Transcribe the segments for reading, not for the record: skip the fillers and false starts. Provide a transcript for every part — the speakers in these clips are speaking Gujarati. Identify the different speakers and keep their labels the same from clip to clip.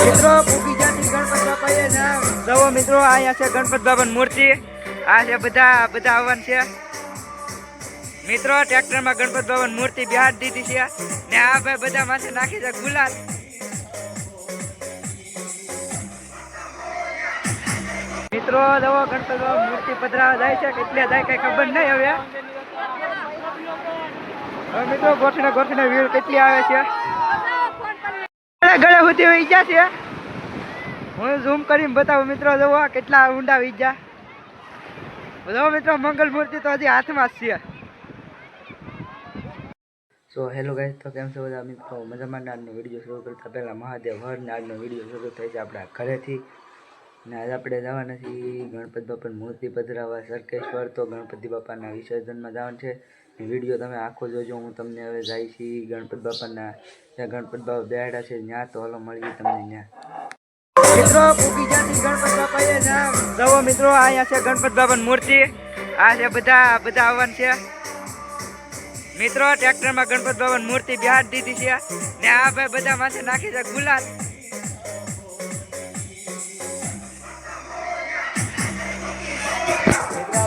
Speaker 1: મિત્રો પૂગી જાતી ગણપત બાપાએ નામ જવો મિત્રો અહીંયા છે ગણપત બાપાની મૂર્તિ આ છે બધા આવવાનું છે મિત્રો ટ્રેક્ટરમાં ગણપત બાપાની મૂર્તિ બિહાર દીધી છે ને આ ભાઈ બધા માથે નાખી છે ગુલાલ મિત્રો જવો ગણપત બાપા મૂર્તિ પધરાવા જાય છે કેટલે જાય કઈ ખબર નહીં હવે મિત્રો ગોઠને વીર કેટલી આવે છે ગળે સુધી વહી ગયા છે હું ઝૂમ કરીને બતાવું મિત્રો જવો કેટલા ઊંડા વહી ગયા જો મિત્રો મંગલ મૂર્તિ તો હજી હાથમાં જ છે સો હેલો ગાઈસ તો કેમ છો બધા મિત્રો મજામાં આજનો વિડીયો શરૂ કરતા પહેલા મહાદેવ હર ને આજનો વિડીયો શરૂ થાય છે આપણા ઘરેથી ને આજે આપણે જવાના છીએ ગણપતિ બાપાની મૂર્તિ પધરાવવા સરકેશ્વર તો ગણપતિ બાપાના વિસર્જનમાં જવાનું છે વિડીયો તમે આખો જોજો હું તમને હવે જાય છીએ ગણપતિ બાપાના ત્યાં ગણપતિ બાપા બેઠા છે ત્યાં તો હલો મળીએ તમને ત્યાં મિત્રો પૂગી જાતી ગણપતિ બાપાએ નામ જવો મિત્રો અહીંયા છે ગણપતિ બાપાની મૂર્તિ આ છે બધા આવવાનું છે મિત્રો ટ્રેક્ટરમાં ગણપતિ બાપાની મૂર્તિ બિહાર દીધી છે ને આ ભાઈ બધા માથે નાખી છે ગુલાલ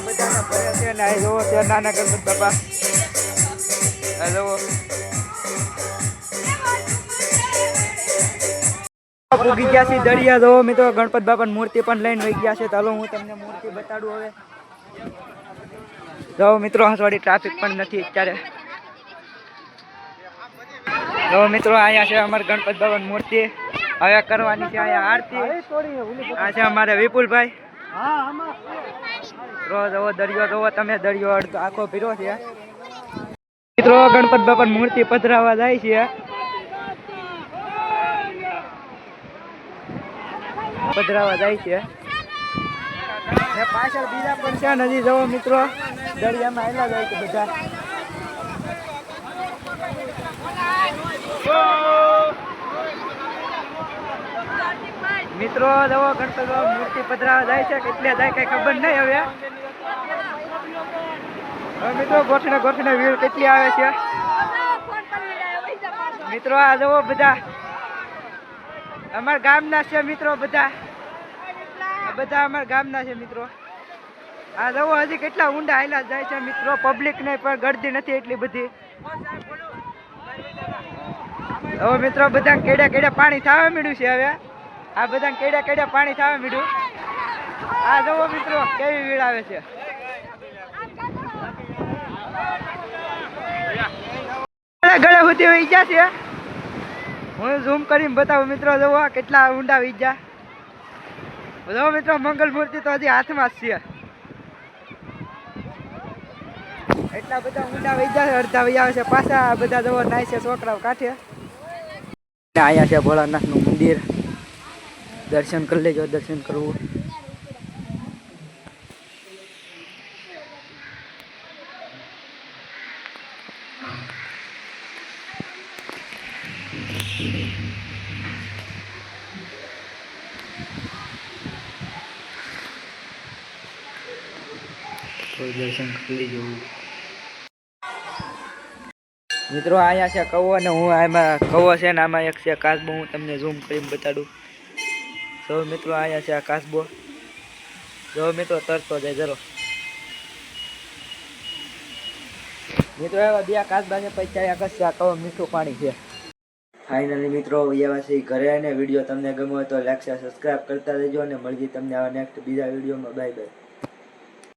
Speaker 1: બધાના ભરે છે ને આ જોવો છે નાના ગણપતિ બાપા આ જોવો પૂગી ગયા છે દરિયા જોવો મિત્રો ગણપતિ બાપાની મૂર્તિ પણ લઈને વહી ગયા છે ચાલો હું તમને મૂર્તિ બતાડું હવે જો મિત્રો હસવાડી ટ્રાફિક પણ નથી અત્યારે જો મિત્રો અહીંયા છે અમારે ગણપતિ બાપાની મૂર્તિ હવે કરવાની છે અહીંયા આરતી આ છે અમારે વિપુલભાઈ જવો દરિયો જોવો તમે દરિયો અડધો આખો પીરો છે મિત્રો ગણપતિ બાપાની મૂર્તિ પધરાવા જાય છે ને પાછળ બીજા પણ છે નદી જવો મિત્રો દરિયામાં આવેલા જાય છે બધા મિત્રો જવો ગણપતિ બાપા મૂર્તિ પધરાવા જાય છે કેટલે જાય કઈ ખબર નહીં હવે મિત્રો ગોઠને વીર કેટલી આવે છે મિત્રો આ જવો બધા અમારા ગામના છે મિત્રો બધા અમારા ગામના છે મિત્રો આ જવો હજી કેટલા ઊંડા હાલ્યા જાય છે મિત્રો પબ્લિક ને પણ ગળદી નથી એટલી બધી હવે મિત્રો બધા કેડે પાણી થવા મળ્યું છે હવે આ બધા કેડે પાણી થવા મળ્યું આ જવો મિત્રો કેવી વીડ આવે છે ગળે સુધી વહી ગયા છે હું ઝૂમ કરીને બતાવું મિત્રો જવો કેટલા ઊંડા વહી ગયા જો મિત્રો મંગલ મૂર્તિ તો હજી હાથમાં જ છે એટલા બધા ઊંડા વહી ગયા અડધા વહી આવે છે પાછા બધા જવો નાય છે છોકરાઓ કાંઠે અહીંયા છે ભોળાનાથનું મંદિર દર્શન કરી લેજો દર્શન કરવું દર્શન કરી લેજો મિત્રો અહીંયા છે કવો અને હું આમાં કવો છે ને આમાં એક છે કાચબો હું તમને ઝૂમ કરીને બતાડું જો મિત્રો અહીંયા છે આ કાચબો જો મિત્રો તરતો જાય જરો મિત્રો એવા બે કાચબા છે પછી આકાશ છે આ કવો મીઠું પાણી છે ફાઇનલી મિત્રો એવા છે ઘરે અને વિડીયો તમને ગમ્યો હોય તો લાઈક સબસ્ક્રાઈબ કરતા રહેજો અને મળીએ તમને આવા નેક્સ્ટ બીજા વિડીયોમાં બાય બાય